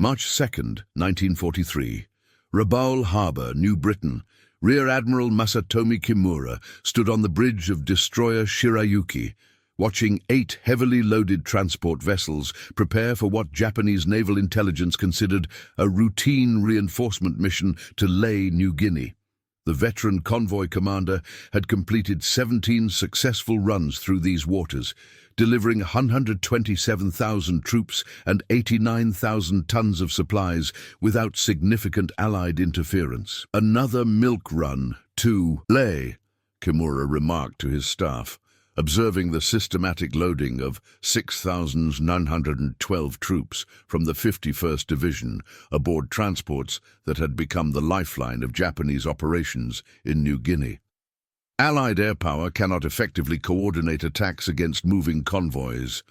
March 2, 1943. Rabaul Harbour, New Britain. Rear Admiral Masatomi Kimura stood on the bridge of destroyer Shirayuki, watching 8 heavily loaded transport vessels prepare for what Japanese naval intelligence considered a routine reinforcement mission to Lae, New Guinea. The veteran convoy commander had completed 17 successful runs through these waters, delivering 127,000 troops and 89,000 tons of supplies without significant Allied interference. "Another milk run to Lae," Kimura remarked to his staff, observing the systematic loading of 6,912 troops from the 51st Division aboard transports that had become the lifeline of Japanese operations in New Guinea. Allied air power cannot effectively coordinate attacks against moving convoys.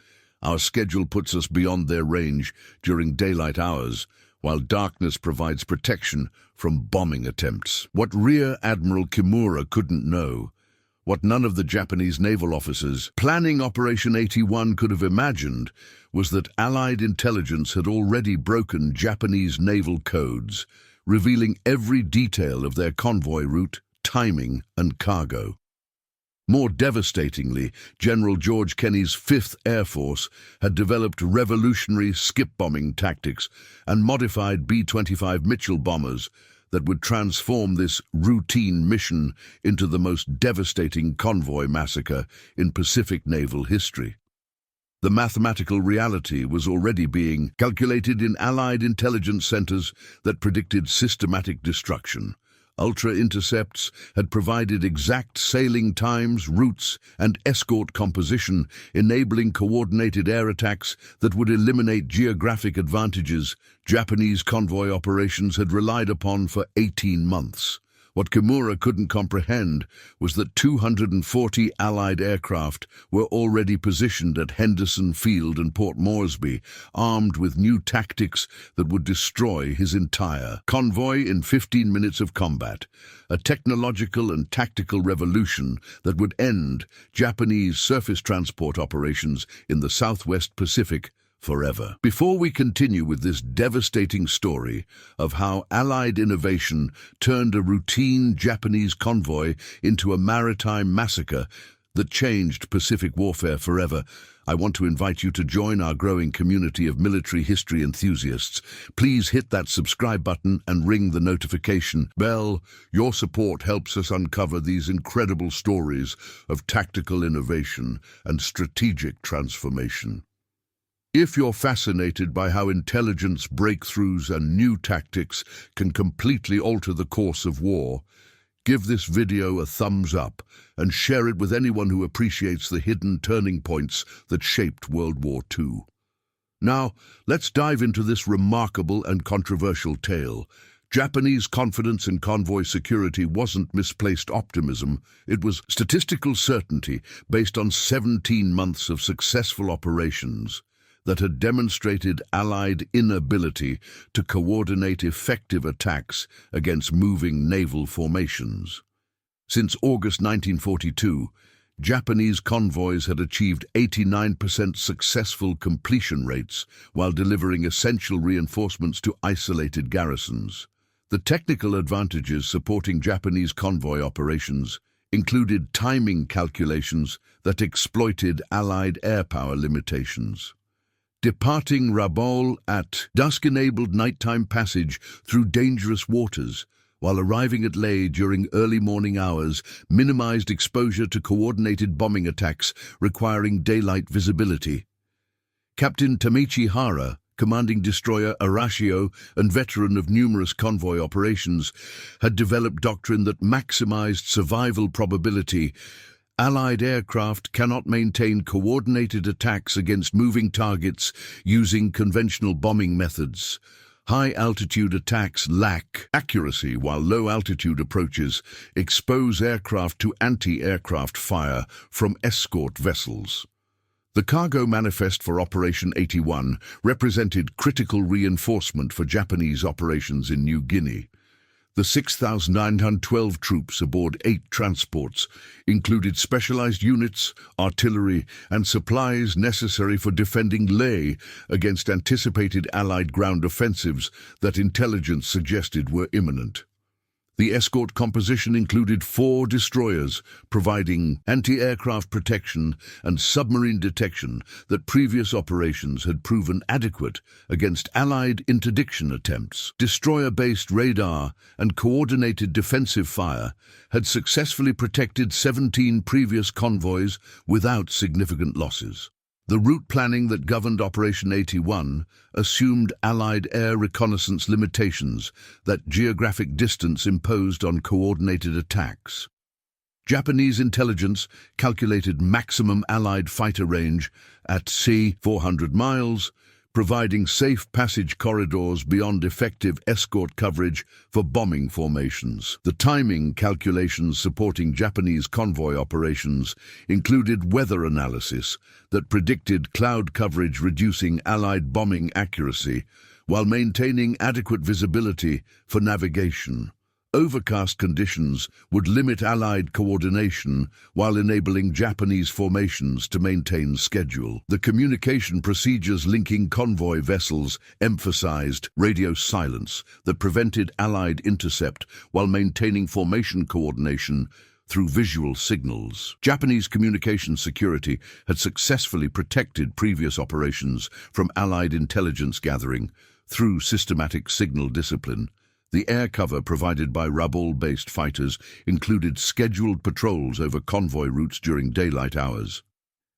Our schedule puts us beyond their range during daylight hours, while darkness provides protection from bombing attempts. What Rear Admiral Kimura couldn't know, what none of the Japanese naval officers planning Operation 81 could have imagined, was that Allied intelligence had already broken Japanese naval codes, revealing every detail of their convoy route, timing, and cargo. More devastatingly, General George Kenney's 5th Air Force had developed revolutionary skip-bombing tactics and modified B-25 Mitchell bombers that would transform this routine mission into the most devastating convoy massacre in Pacific naval history. The mathematical reality was already being calculated in Allied intelligence centers that predicted systematic destruction. Ultra-intercepts had provided exact sailing times, routes, and escort composition, enabling coordinated air attacks that would eliminate geographic advantages Japanese convoy operations had relied upon for 18 months. What Kimura couldn't comprehend was that 240 Allied aircraft were already positioned at Henderson Field and Port Moresby, armed with new tactics that would destroy his entire convoy in 15 minutes of combat, a technological and tactical revolution that would end Japanese surface transport operations in the Southwest Pacific forever. Before we continue with this devastating story of how Allied innovation turned a routine Japanese convoy into a maritime massacre that changed Pacific warfare forever, I want to invite you to join our growing community of military history enthusiasts. Please hit that subscribe button and ring the notification bell. Your support helps us uncover these incredible stories of tactical innovation and strategic transformation. If you're fascinated by how intelligence breakthroughs and new tactics can completely alter the course of war, give this video a thumbs up and share it with anyone who appreciates the hidden turning points that shaped World War II. Now, let's dive into this remarkable and controversial tale. Japanese confidence in convoy security wasn't misplaced optimism, it was statistical certainty based on 17 months of successful operations that had demonstrated Allied inability to coordinate effective attacks against moving naval formations. Since August 1942, Japanese convoys had achieved 89% successful completion rates while delivering essential reinforcements to isolated garrisons. The technical advantages supporting Japanese convoy operations included timing calculations that exploited Allied air power limitations. Departing Rabaul at dusk enabled nighttime passage through dangerous waters, while arriving at Lae during early morning hours minimized exposure to coordinated bombing attacks requiring daylight visibility. Captain Tamechi Hara, commanding destroyer Arashio and veteran of numerous convoy operations, had developed doctrine that maximized survival probability. Allied aircraft cannot maintain coordinated attacks against moving targets using conventional bombing methods. High-altitude attacks lack accuracy, while low-altitude approaches expose aircraft to anti-aircraft fire from escort vessels. The cargo manifest for Operation 81 represented critical reinforcement for Japanese operations in New Guinea. The 6,912 troops aboard 8 transports included specialized units, artillery, and supplies necessary for defending Leh against anticipated Allied ground offensives that intelligence suggested were imminent. The escort composition included 4 destroyers, providing anti-aircraft protection and submarine detection that previous operations had proven adequate against Allied interdiction attempts. Destroyer-based radar and coordinated defensive fire had successfully protected 17 previous convoys without significant losses. The route planning that governed Operation 81 assumed Allied air reconnaissance limitations that geographic distance imposed on coordinated attacks. Japanese intelligence calculated maximum Allied fighter range at 400 miles, providing safe passage corridors beyond effective escort coverage for bombing formations. The timing calculations supporting Japanese convoy operations included weather analysis that predicted cloud coverage, reducing Allied bombing accuracy while maintaining adequate visibility for navigation. Overcast conditions would limit Allied coordination while enabling Japanese formations to maintain schedule. The communication procedures linking convoy vessels emphasized radio silence that prevented Allied intercept while maintaining formation coordination through visual signals. Japanese communication security had successfully protected previous operations from Allied intelligence gathering through systematic signal discipline. The air cover provided by Rabaul-based fighters included scheduled patrols over convoy routes during daylight hours.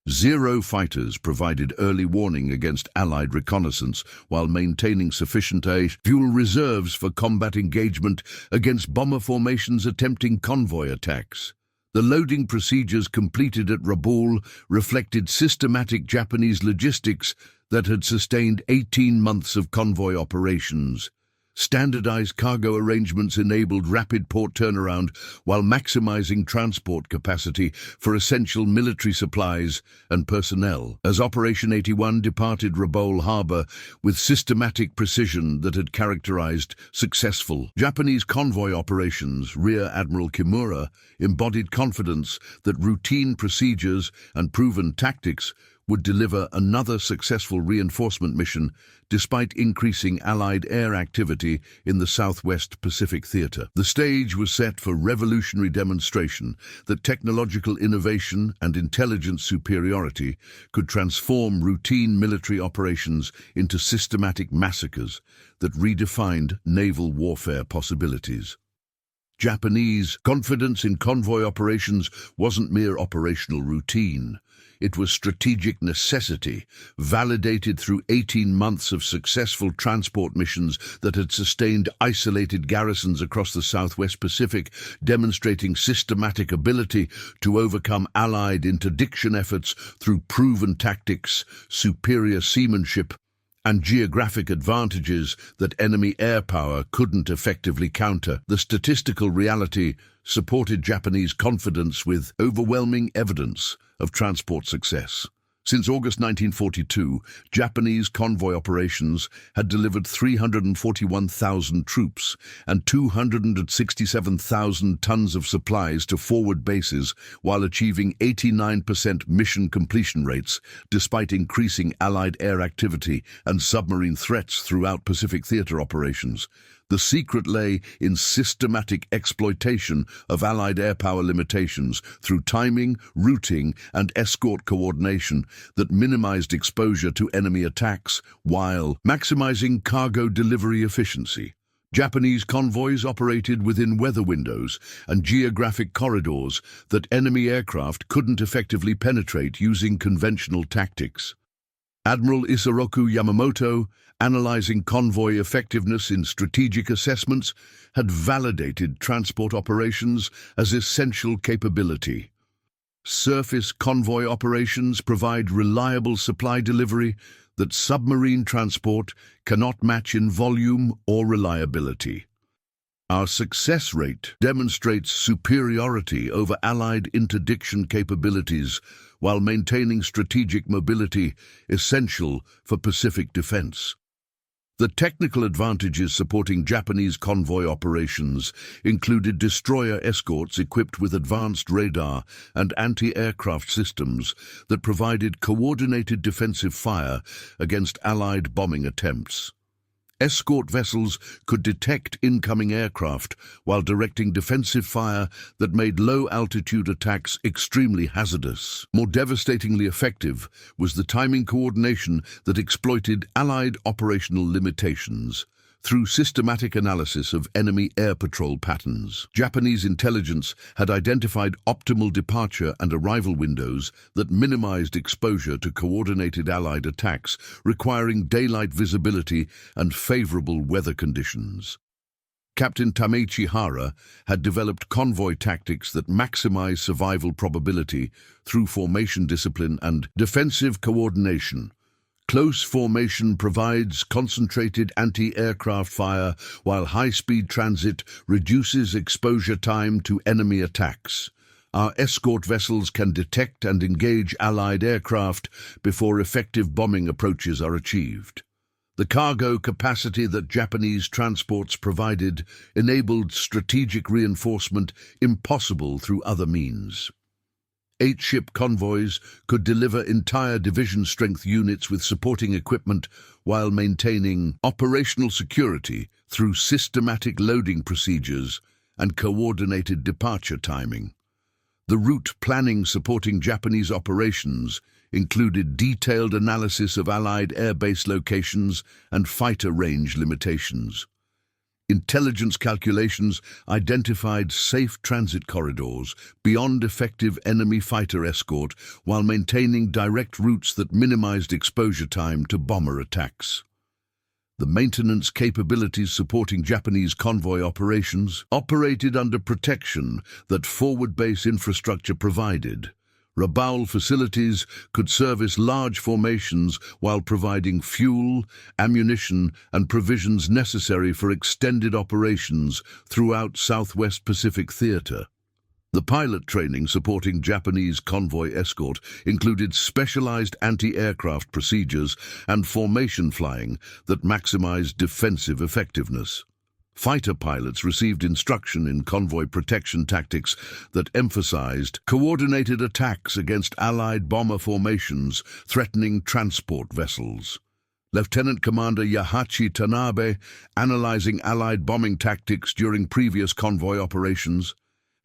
Zero fighters provided early warning against Allied reconnaissance while maintaining sufficient fuel reserves for combat engagement against bomber formations attempting convoy attacks. The loading procedures completed at Rabaul reflected systematic Japanese logistics that had sustained 18 months of convoy operations. Standardized cargo arrangements enabled rapid port turnaround while maximizing transport capacity for essential military supplies and personnel. As Operation 81 departed Rabaul Harbor with systematic precision that had characterized successful Japanese convoy operations, Rear Admiral Kimura embodied confidence that routine procedures and proven tactics would deliver another successful reinforcement mission despite increasing Allied air activity in the Southwest Pacific Theater. The stage was set for revolutionary demonstration that technological innovation and intelligence superiority could transform routine military operations into systematic massacres that redefined naval warfare possibilities. Japanese confidence in convoy operations wasn't mere operational routine. It was strategic necessity, validated through 18 months of successful transport missions that had sustained isolated garrisons across the Southwest Pacific, demonstrating systematic ability to overcome Allied interdiction efforts through proven tactics, superior seamanship, and geographic advantages that enemy air power couldn't effectively counter. The statistical reality supported Japanese confidence with overwhelming evidence of transport success. Since August 1942, Japanese convoy operations had delivered 341,000 troops and 267,000 tons of supplies to forward bases while achieving 89% mission completion rates despite increasing Allied air activity and submarine threats throughout Pacific Theater operations. The secret lay in systematic exploitation of Allied air power limitations through timing, routing, and escort coordination that minimized exposure to enemy attacks while maximizing cargo delivery efficiency. Japanese convoys operated within weather windows and geographic corridors that enemy aircraft couldn't effectively penetrate using conventional tactics. Admiral Isoroku Yamamoto, analyzing convoy effectiveness in strategic assessments, had validated transport operations as essential capability. Surface convoy operations provide reliable supply delivery that submarine transport cannot match in volume or reliability. Our success rate demonstrates superiority over Allied interdiction capabilities while maintaining strategic mobility essential for Pacific defense. The technical advantages supporting Japanese convoy operations included destroyer escorts equipped with advanced radar and anti-aircraft systems that provided coordinated defensive fire against Allied bombing attempts. Escort vessels could detect incoming aircraft while directing defensive fire that made low-altitude attacks extremely hazardous. More devastatingly effective was the timing coordination that exploited Allied operational limitations through systematic analysis of enemy air patrol patterns. Japanese intelligence had identified optimal departure and arrival windows that minimized exposure to coordinated Allied attacks, requiring daylight visibility and favorable weather conditions. Captain Tamechi Hara had developed convoy tactics that maximize survival probability through formation discipline and defensive coordination. Close formation provides concentrated anti-aircraft fire, while high-speed transit reduces exposure time to enemy attacks. Our escort vessels can detect and engage Allied aircraft before effective bombing approaches are achieved. The cargo capacity that Japanese transports provided enabled strategic reinforcement impossible through other means. 8-ship convoys could deliver entire division-strength units with supporting equipment while maintaining operational security through systematic loading procedures and coordinated departure timing. The route planning supporting Japanese operations included detailed analysis of Allied airbase locations and fighter range limitations. Intelligence calculations identified safe transit corridors beyond effective enemy fighter escort while maintaining direct routes that minimized exposure time to bomber attacks. The maintenance capabilities supporting Japanese convoy operations operated under protection that forward base infrastructure provided. Rabaul facilities could service large formations while providing fuel, ammunition, and provisions necessary for extended operations throughout Southwest Pacific Theater. The pilot training supporting Japanese convoy escort included specialized anti-aircraft procedures and formation flying that maximized defensive effectiveness. Fighter pilots received instruction in convoy protection tactics that emphasized coordinated attacks against Allied bomber formations threatening transport vessels. Lieutenant Commander Yahachi Tanabe, analyzing Allied bombing tactics during previous convoy operations,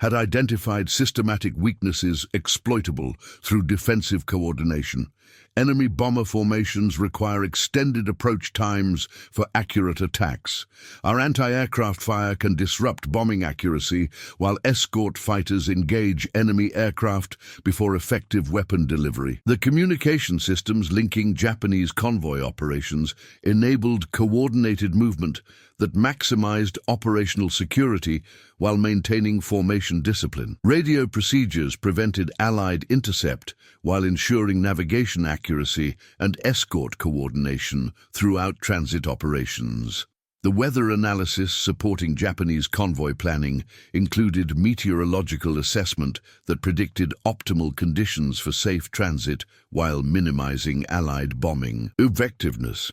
had identified systematic weaknesses exploitable through defensive coordination. Enemy bomber formations require extended approach times for accurate attacks. Our anti-aircraft fire can disrupt bombing accuracy, while escort fighters engage enemy aircraft before effective weapon delivery. The communication systems linking Japanese convoy operations enabled coordinated movement that maximized operational security while maintaining formation discipline. Radio procedures prevented Allied intercept while ensuring navigation accuracy and escort coordination throughout transit operations. The weather analysis supporting Japanese convoy planning included meteorological assessment that predicted optimal conditions for safe transit while minimizing Allied bombing. Effectiveness.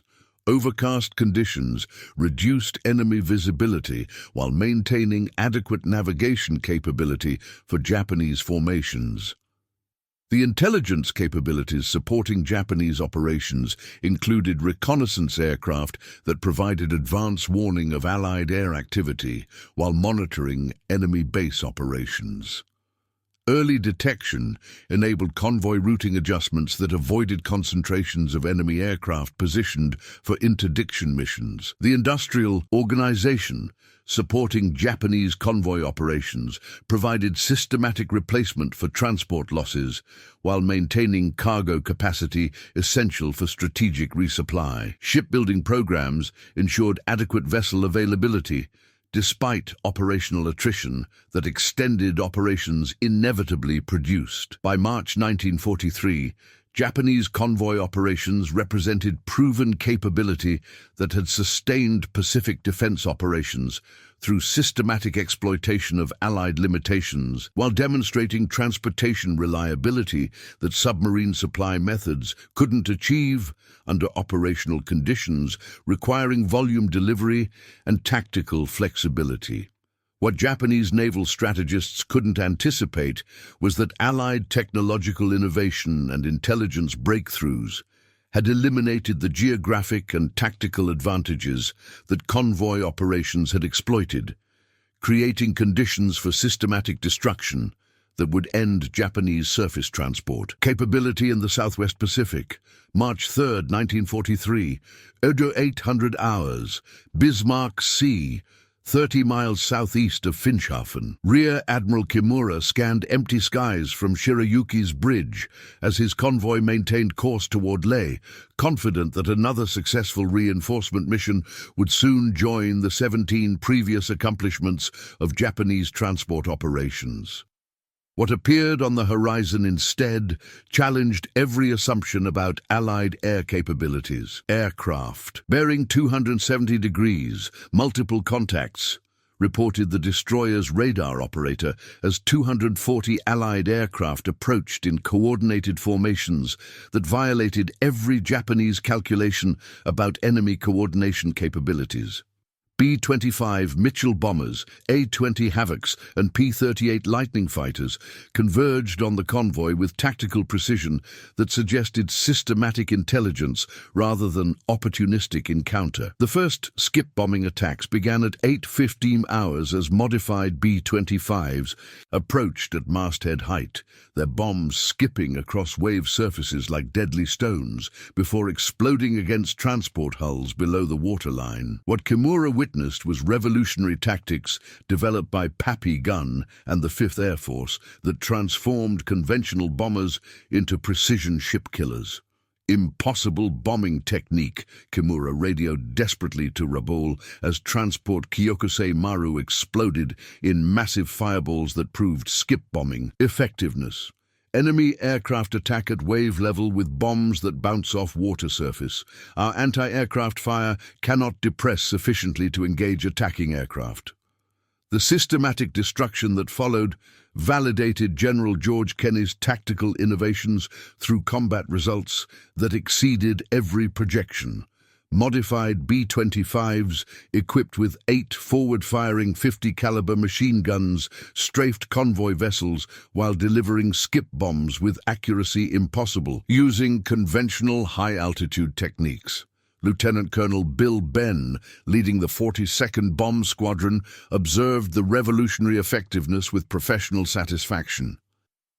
Overcast conditions reduced enemy visibility while maintaining adequate navigation capability for Japanese formations. The intelligence capabilities supporting Japanese operations included reconnaissance aircraft that provided advance warning of Allied air activity while monitoring enemy base operations. Early detection enabled convoy routing adjustments that avoided concentrations of enemy aircraft positioned for interdiction missions. The industrial organization supporting Japanese convoy operations provided systematic replacement for transport losses while maintaining cargo capacity essential for strategic resupply. Shipbuilding programs ensured adequate vessel availability, despite operational attrition that extended operations inevitably produced. By March 1943, Japanese convoy operations represented proven capability that had sustained Pacific defense operations through systematic exploitation of Allied limitations, while demonstrating transportation reliability that submarine supply methods couldn't achieve under operational conditions requiring volume delivery and tactical flexibility. What Japanese naval strategists couldn't anticipate was that Allied technological innovation and intelligence breakthroughs had eliminated the geographic and tactical advantages that convoy operations had exploited, creating conditions for systematic destruction that would end Japanese surface transport. Capability in the Southwest Pacific, March 3, 1943, Odo 800 hours, Bismarck Sea, 30 miles southeast of Finschhafen. Rear Admiral Kimura scanned empty skies from Shirayuki's bridge as his convoy maintained course toward Leh, confident that another successful reinforcement mission would soon join the 17 previous accomplishments of Japanese transport operations. What appeared on the horizon instead challenged every assumption about Allied air capabilities. Aircraft, bearing 270 degrees, multiple contacts, reported the destroyer's radar operator as 240 Allied aircraft approached in coordinated formations that violated every Japanese calculation about enemy coordination capabilities. B-25 Mitchell bombers, A-20 Havocs and P-38 Lightning fighters converged on the convoy with tactical precision that suggested systematic intelligence rather than opportunistic encounter. The first skip bombing attacks began at 8:15 hours as modified B-25s approached at masthead height, their bombs skipping across wave surfaces like deadly stones before exploding against transport hulls below the waterline. What Kimura witnessed was revolutionary tactics developed by Pappy Gunn and the 5th Air Force that transformed conventional bombers into precision ship killers. Impossible bombing technique, Kimura radioed desperately to Rabaul as transport Kyokusei Maru exploded in massive fireballs that proved skip bombing effectiveness. Enemy aircraft attack at wave level with bombs that bounce off water surface. Our anti-aircraft fire cannot depress sufficiently to engage attacking aircraft. The systematic destruction that followed validated General George Kenney's tactical innovations through combat results that exceeded every projection. Modified B-25s, equipped with 8 forward-firing 50-caliber machine guns, strafed convoy vessels while delivering skip bombs with accuracy impossible, using conventional high-altitude techniques. Lieutenant Colonel Bill Benn, leading the 42nd Bomb Squadron, observed the revolutionary effectiveness with professional satisfaction.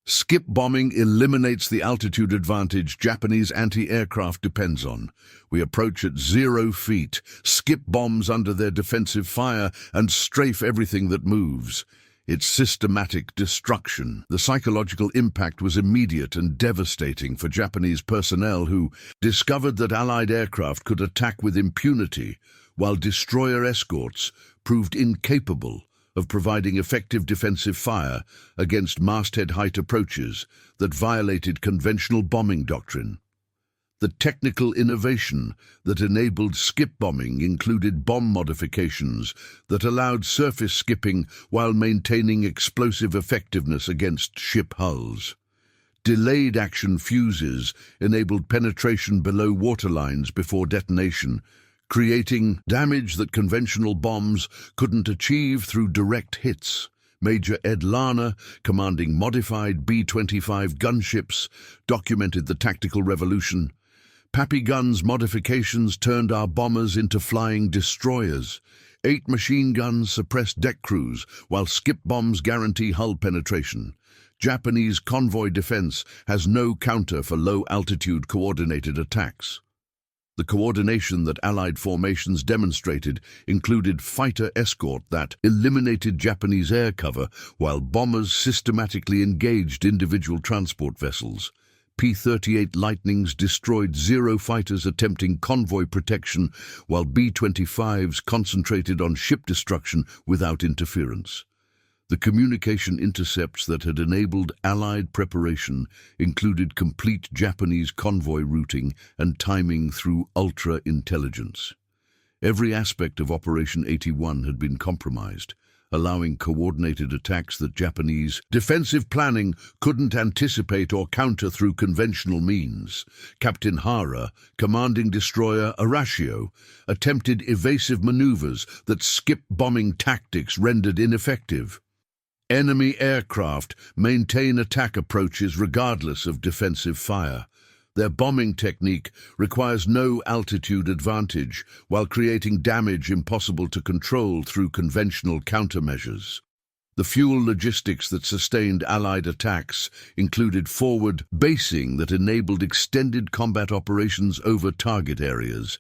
Skip bombing eliminates the altitude advantage Japanese anti-aircraft depends on. We approach at 0 feet, skip bombs under their defensive fire, and strafe everything that moves. It's systematic destruction. The psychological impact was immediate and devastating for Japanese personnel who discovered that Allied aircraft could attack with impunity, while destroyer escorts proved incapable of providing effective defensive fire against masthead height approaches that violated conventional bombing doctrine. The technical innovation that enabled skip bombing included bomb modifications that allowed surface skipping while maintaining explosive effectiveness against ship hulls. Delayed action fuses enabled penetration below waterlines before detonation, creating damage that conventional bombs couldn't achieve through direct hits. Major Ed Lana, commanding modified B-25 gunships, documented the tactical revolution. Pappy Gunn's modifications turned our bombers into flying destroyers. 8 machine guns suppress deck crews, while skip bombs guarantee hull penetration. Japanese convoy defense has no counter for low-altitude coordinated attacks. The coordination that Allied formations demonstrated included fighter escort that eliminated Japanese air cover while bombers systematically engaged individual transport vessels. P-38 Lightnings destroyed 0 fighters attempting convoy protection, while B-25s concentrated on ship destruction without interference. The communication intercepts that had enabled Allied preparation included complete Japanese convoy routing and timing through ultra-intelligence. Every aspect of Operation 81 had been compromised, allowing coordinated attacks that Japanese defensive planning couldn't anticipate or counter through conventional means. Captain Hara, commanding destroyer Arashio, attempted evasive maneuvers that skip-bombing tactics rendered ineffective. Enemy aircraft maintain attack approaches regardless of defensive fire. Their bombing technique requires no altitude advantage, while creating damage impossible to control through conventional countermeasures. The fuel logistics that sustained Allied attacks included forward basing that enabled extended combat operations over target areas.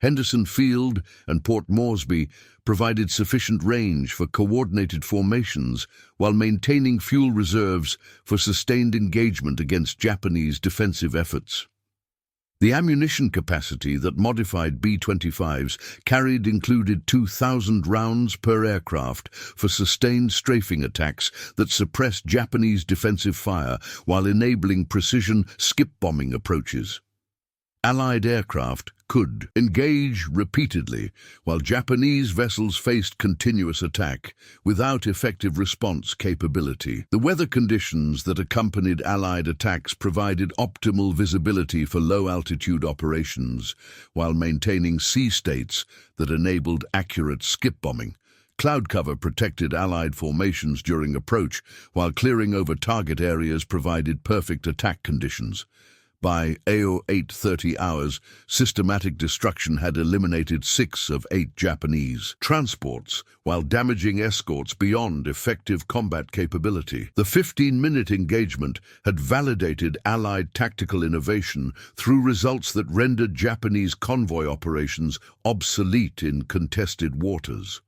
Henderson Field and Port Moresby provided sufficient range for coordinated formations while maintaining fuel reserves for sustained engagement against Japanese defensive efforts. The ammunition capacity that modified B-25s carried included 2,000 rounds per aircraft for sustained strafing attacks that suppressed Japanese defensive fire while enabling precision skip-bombing approaches. Allied aircraft could engage repeatedly, while Japanese vessels faced continuous attack without effective response capability. The weather conditions that accompanied Allied attacks provided optimal visibility for low-altitude operations, while maintaining sea states that enabled accurate skip-bombing. Cloud cover protected Allied formations during approach, while clearing over target areas provided perfect attack conditions. By AO 8:30 hours, systematic destruction had eliminated 6 of 8 Japanese transports, while damaging escorts beyond effective combat capability. The 15-minute engagement had validated Allied tactical innovation through results that rendered Japanese convoy operations obsolete in contested waters.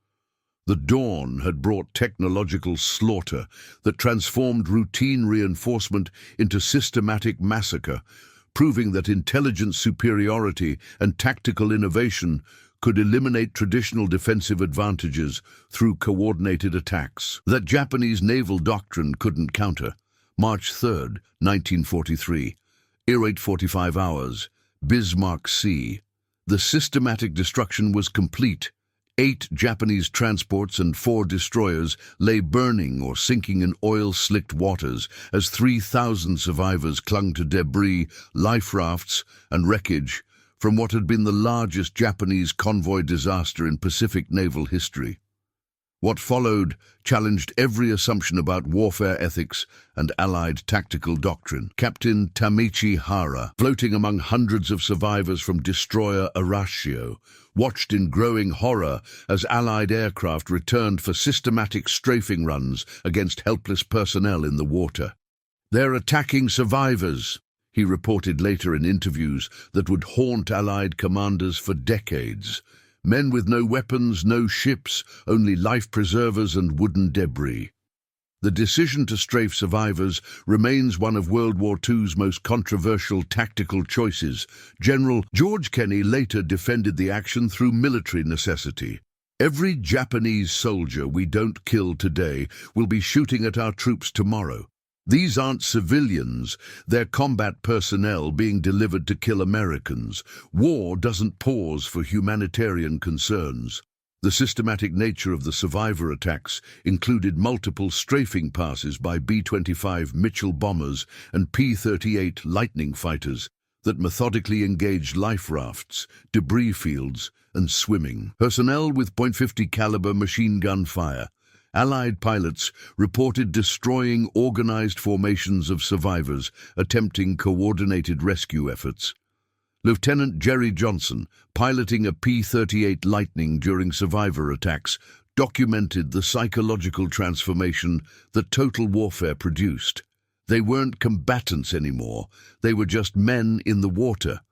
The dawn had brought technological slaughter that transformed routine reinforcement into systematic massacre, proving that intelligence superiority and tactical innovation could eliminate traditional defensive advantages through coordinated attacks that Japanese naval doctrine couldn't counter. March 3, 1943, AO 8:45 hours, Bismarck Sea. The systematic destruction was complete. 8 Japanese transports and 4 destroyers lay burning or sinking in oil-slicked waters as 3,000 survivors clung to debris, life rafts, and wreckage from what had been the largest Japanese convoy disaster in Pacific naval history. What followed challenged every assumption about warfare ethics and Allied tactical doctrine. Captain Tamechi Hara, floating among hundreds of survivors from destroyer Arashio, watched in growing horror as Allied aircraft returned for systematic strafing runs against helpless personnel in the water. "They're attacking survivors," he reported later in interviews that would haunt Allied commanders for decades. Men with no weapons, no ships, only life preservers and wooden debris. The decision to strafe survivors remains one of World War II's most controversial tactical choices. General George Kenney later defended the action through military necessity. "Every Japanese soldier we don't kill today will be shooting at our troops tomorrow. These aren't civilians, they're combat personnel being delivered to kill Americans. War doesn't pause for humanitarian concerns." The systematic nature of the survivor attacks included multiple strafing passes by B-25 Mitchell bombers and P-38 Lightning fighters that methodically engaged life rafts, debris fields, and swimming. Personnel with .50 caliber machine gun fire. Allied pilots reported destroying organized formations of survivors attempting coordinated rescue efforts. Lieutenant Jerry Johnson, piloting a P-38 Lightning during survivor attacks, documented the psychological transformation that total warfare produced. They weren't combatants anymore, they were just men in the water.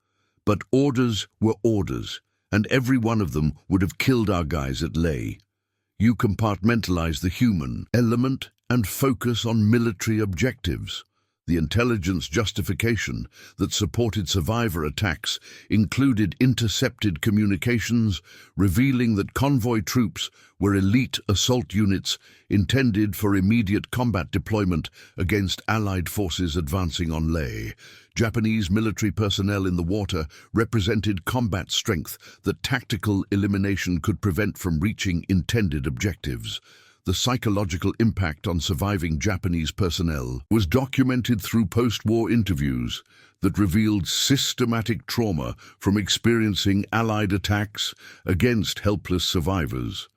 But orders were orders, and every one of them would have killed our guys at Leh. You compartmentalize the human element and focus on military objectives. The intelligence justification that supported survivor attacks included intercepted communications revealing that convoy troops were elite assault units intended for immediate combat deployment against Allied forces advancing on Leh. Japanese military personnel in the water represented combat strength that tactical elimination could prevent from reaching intended objectives. The psychological impact on surviving Japanese personnel was documented through post-war interviews that revealed systematic trauma from experiencing Allied attacks against helpless survivors.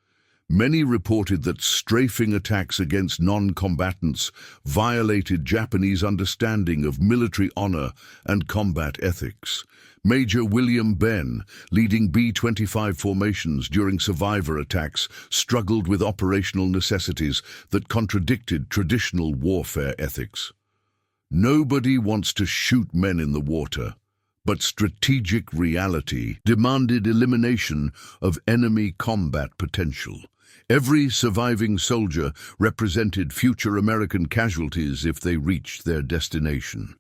Many reported that strafing attacks against non-combatants violated Japanese understanding of military honor and combat ethics. Major William Benn, leading B-25 formations during survivor attacks, struggled with operational necessities that contradicted traditional warfare ethics. Nobody wants to shoot men in the water, but strategic reality demanded elimination of enemy combat potential. Every surviving soldier represented future American casualties if they reached their destination.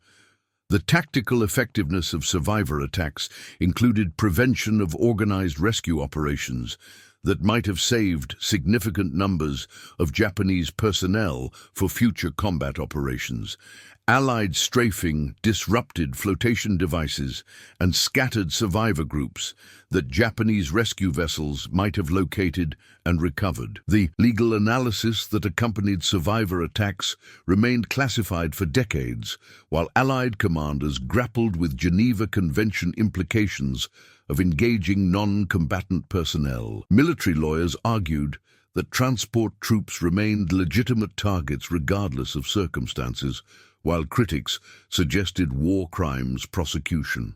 The tactical effectiveness of survivor attacks included prevention of organized rescue operations that might have saved significant numbers of Japanese personnel for future combat operations. Allied strafing disrupted flotation devices and scattered survivor groups that Japanese rescue vessels might have located and recovered. The legal analysis that accompanied survivor attacks remained classified for decades, while Allied commanders grappled with Geneva Convention implications of engaging non-combatant personnel. Military lawyers argued that transport troops remained legitimate targets regardless of circumstances, while critics suggested war crimes prosecution.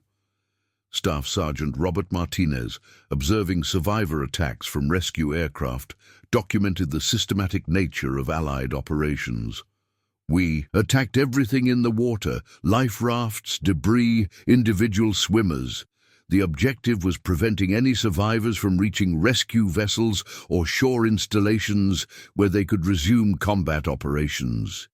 Staff Sergeant Robert Martinez, observing survivor attacks from rescue aircraft, documented the systematic nature of Allied operations. "We attacked everything in the water, life rafts, debris, individual swimmers. The objective was preventing any survivors from reaching rescue vessels or shore installations where they could resume combat operations."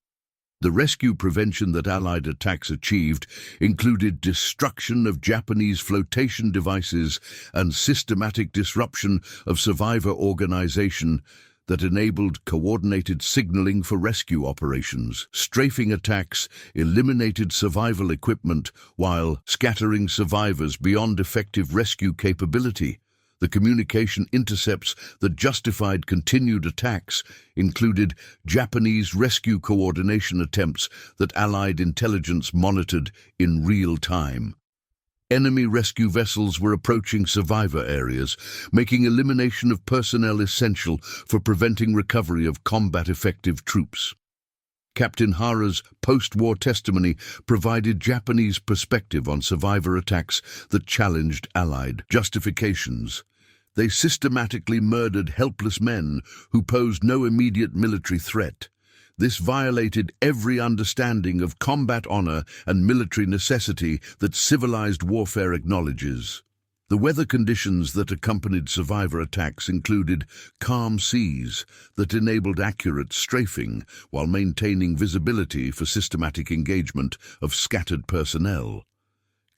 The rescue prevention that Allied attacks achieved included destruction of Japanese flotation devices and systematic disruption of survivor organization that enabled coordinated signaling for rescue operations. Strafing attacks eliminated survival equipment while scattering survivors beyond effective rescue capability. The communication intercepts that justified continued attacks included Japanese rescue coordination attempts that Allied intelligence monitored in real time. Enemy rescue vessels were approaching survivor areas, making elimination of personnel essential for preventing recovery of combat-effective troops. Captain Hara's post-war testimony provided Japanese perspective on survivor attacks that challenged Allied justifications. They systematically murdered helpless men who posed no immediate military threat. This violated every understanding of combat honor and military necessity that civilized warfare acknowledges. The weather conditions that accompanied survivor attacks included calm seas that enabled accurate strafing while maintaining visibility for systematic engagement of scattered personnel.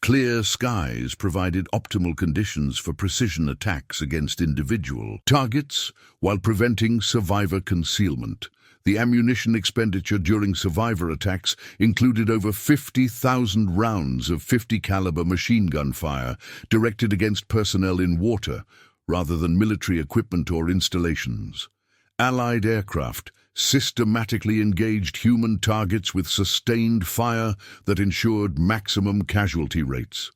Clear skies provided optimal conditions for precision attacks against individual targets while preventing survivor concealment. The ammunition expenditure during survivor attacks included over 50,000 rounds of .50 caliber machine gun fire directed against personnel in water rather than military equipment or installations. Allied aircraft systematically engaged human targets with sustained fire that ensured maximum casualty rates.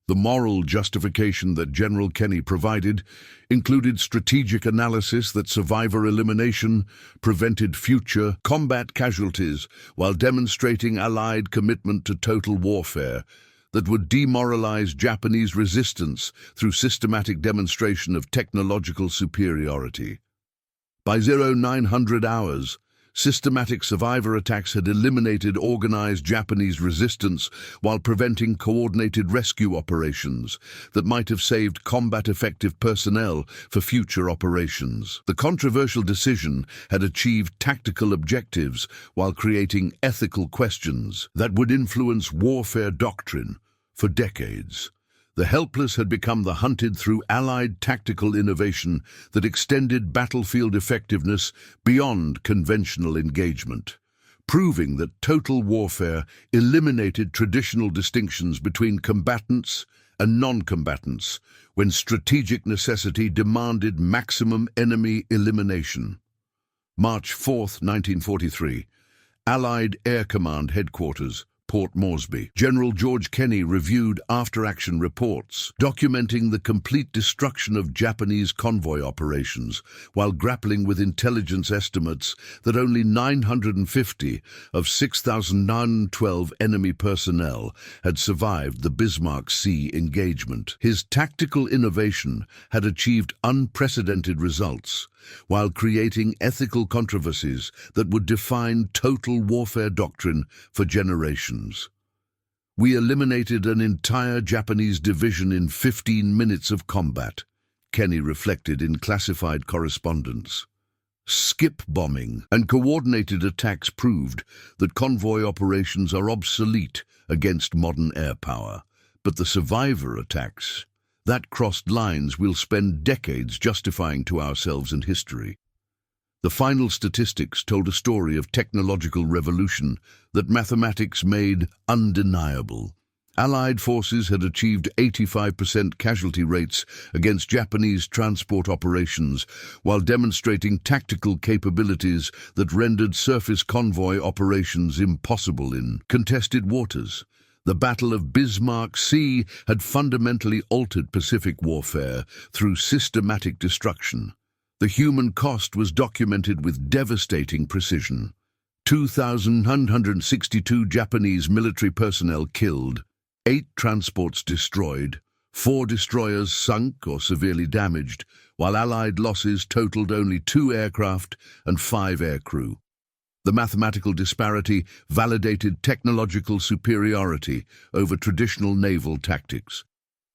The moral justification that General Kenney provided included strategic analysis that survivor elimination prevented future combat casualties while demonstrating Allied commitment to total warfare that would demoralize Japanese resistance through systematic demonstration of technological superiority. By 0900 hours, Systematic survivor attacks had eliminated organized Japanese resistance while preventing coordinated rescue operations that might have saved combat-effective personnel for future operations. The controversial decision had achieved tactical objectives while creating ethical questions that would influence warfare doctrine for decades. The helpless had become the hunted through Allied tactical innovation that extended battlefield effectiveness beyond conventional engagement, proving that total warfare eliminated traditional distinctions between combatants and non-combatants when strategic necessity demanded maximum enemy elimination. March 4, 1943, Allied Air Command Headquarters, Port Moresby. General George Kenney reviewed after-action reports, documenting the complete destruction of Japanese convoy operations, while grappling with intelligence estimates that only 950 of 6,912 enemy personnel had survived the Bismarck Sea engagement. His tactical innovation had achieved unprecedented results, while creating ethical controversies that would define total warfare doctrine for generations. "We eliminated an entire Japanese division in 15 minutes of combat," Kenney reflected in classified correspondence. Skip bombing and coordinated attacks proved that convoy operations are obsolete against modern air power, but the survivor attacks that crossed lines we'll spend decades justifying to ourselves and history. The final statistics told a story of technological revolution that mathematics made undeniable. Allied forces had achieved 85% casualty rates against Japanese transport operations, while demonstrating tactical capabilities that rendered surface convoy operations impossible in contested waters. The Battle of Bismarck Sea had fundamentally altered Pacific warfare through systematic destruction. The human cost was documented with devastating precision. 2,962 Japanese military personnel killed, 8 transports destroyed, 4 destroyers sunk or severely damaged, while Allied losses totaled only 2 aircraft and 5 aircrew. The mathematical disparity validated technological superiority over traditional naval tactics.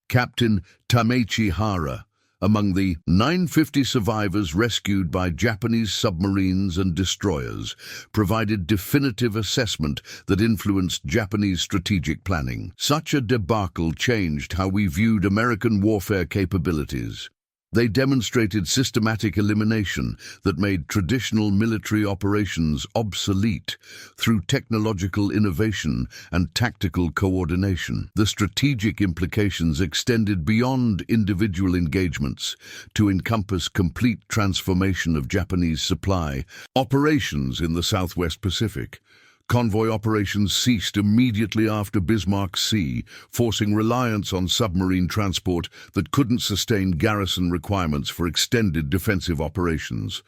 Captain Tamechi Hara, among the 950 survivors rescued by Japanese submarines and destroyers, provided definitive assessment that influenced Japanese strategic planning. Such a debacle changed how we viewed American warfare capabilities. They demonstrated systematic elimination that made traditional military operations obsolete through technological innovation and tactical coordination. The strategic implications extended beyond individual engagements to encompass complete transformation of Japanese supply operations in the Southwest Pacific. Convoy operations ceased immediately after Bismarck Sea, forcing reliance on submarine transport that couldn't sustain garrison requirements for extended defensive operations.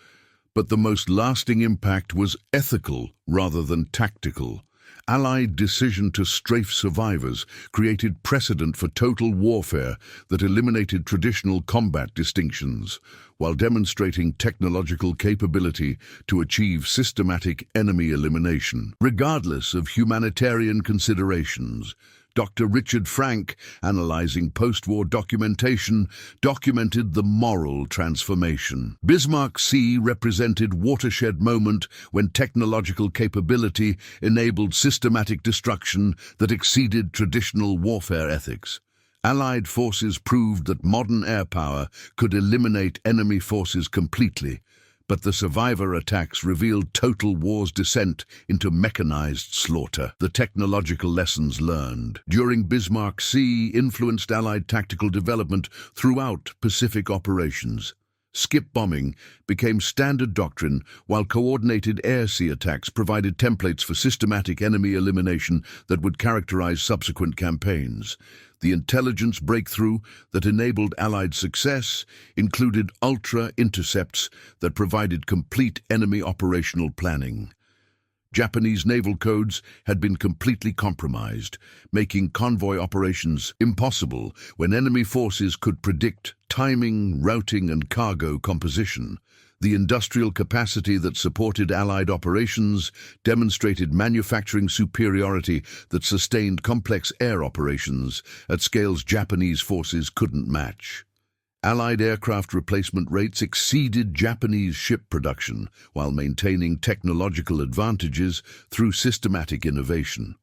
But the most lasting impact was ethical rather than tactical. Allied decision to strafe survivors created precedent for total warfare that eliminated traditional combat distinctions, while demonstrating technological capability to achieve systematic enemy elimination. Regardless of humanitarian considerations, Dr. Richard Frank, analyzing post-war documentation, documented the moral transformation. Bismarck Sea represented watershed moment when technological capability enabled systematic destruction that exceeded traditional warfare ethics. Allied forces proved that modern air power could eliminate enemy forces completely, but the survivor attacks revealed total war's descent into mechanized slaughter. The technological lessons learned during Bismarck Sea influenced Allied tactical development throughout Pacific operations. Skip bombing became standard doctrine, while coordinated air-sea attacks provided templates for systematic enemy elimination that would characterize subsequent campaigns. The intelligence breakthrough that enabled Allied success included ultra-intercepts that provided complete enemy operational planning. Japanese naval codes had been completely compromised, making convoy operations impossible when enemy forces could predict timing, routing, and cargo composition. The industrial capacity that supported Allied operations demonstrated manufacturing superiority that sustained complex air operations at scales Japanese forces couldn't match. Allied aircraft replacement rates exceeded Japanese ship production while maintaining technological advantages through systematic innovation.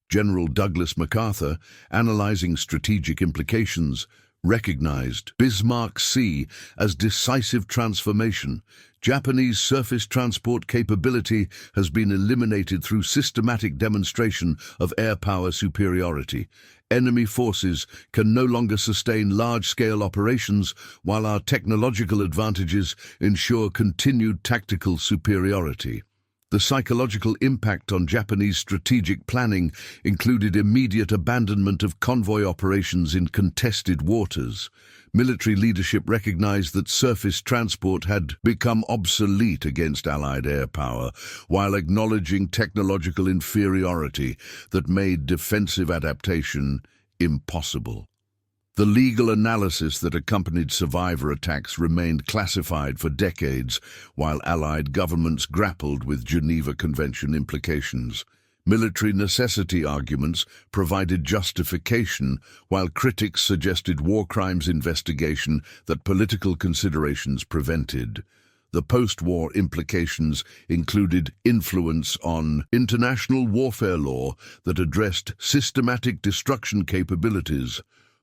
General Douglas MacArthur, analyzing strategic implications, recognized Bismarck Sea as decisive transformation. Japanese surface transport capability has been eliminated through systematic demonstration of air power superiority. Enemy forces can no longer sustain large-scale operations, while our technological advantages ensure continued tactical superiority. The psychological impact on Japanese strategic planning included immediate abandonment of convoy operations in contested waters. Military leadership recognized that surface transport had become obsolete against Allied air power, while acknowledging technological inferiority that made defensive adaptation impossible. The legal analysis that accompanied survivor attacks remained classified for decades, while Allied governments grappled with Geneva Convention implications. Military necessity arguments provided justification, while critics suggested war crimes investigation that political considerations prevented. The post-war implications included influence on international warfare law that addressed systematic destruction capabilities.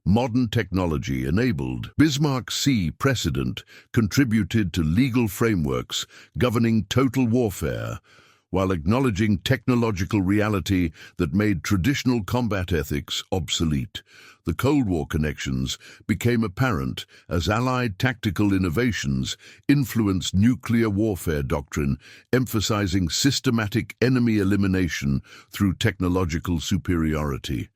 Modern technology-enabled Bismarck Sea precedent contributed to legal frameworks governing total warfare, while acknowledging technological reality that made traditional combat ethics obsolete. The Cold War connections became apparent as Allied tactical innovations influenced nuclear warfare doctrine, emphasizing systematic enemy elimination through technological superiority.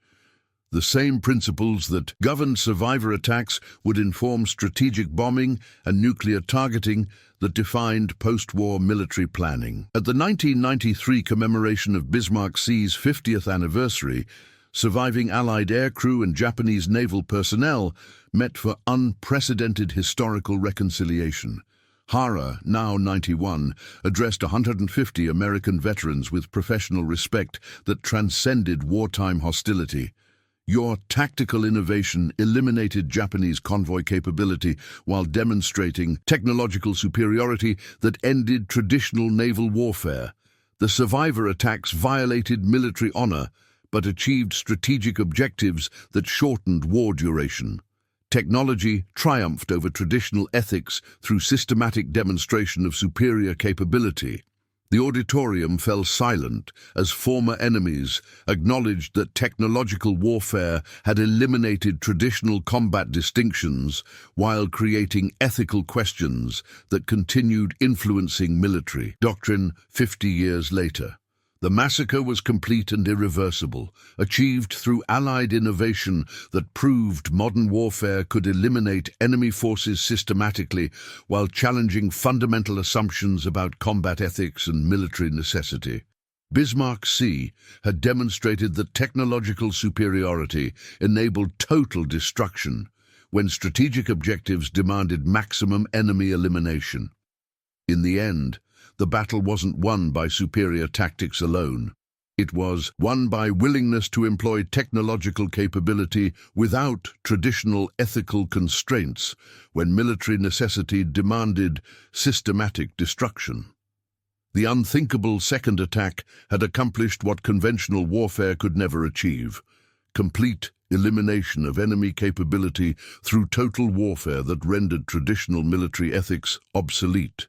The same principles that governed survivor attacks would inform strategic bombing and nuclear targeting that defined post-war military planning. At the 1993 commemoration of Bismarck Sea's 50th anniversary, surviving Allied aircrew and Japanese naval personnel met for unprecedented historical reconciliation. Hara, now 91, addressed 150 American veterans with professional respect that transcended wartime hostility. Your tactical innovation eliminated Japanese convoy capability while demonstrating technological superiority that ended traditional naval warfare. The survivor attacks violated military honor, but achieved strategic objectives that shortened war duration. Technology triumphed over traditional ethics through systematic demonstration of superior capability. The auditorium fell silent as former enemies acknowledged that technological warfare had eliminated traditional combat distinctions while creating ethical questions that continued influencing military doctrine 50 years later. The massacre was complete and irreversible, achieved through Allied innovation that proved modern warfare could eliminate enemy forces systematically while challenging fundamental assumptions about combat ethics and military necessity. Bismarck Sea had demonstrated that technological superiority enabled total destruction when strategic objectives demanded maximum enemy elimination. In the end, the battle wasn't won by superior tactics alone. It was won by willingness to employ technological capability without traditional ethical constraints when military necessity demanded systematic destruction. The unthinkable second attack had accomplished what conventional warfare could never achieve: complete elimination of enemy capability through total warfare that rendered traditional military ethics obsolete.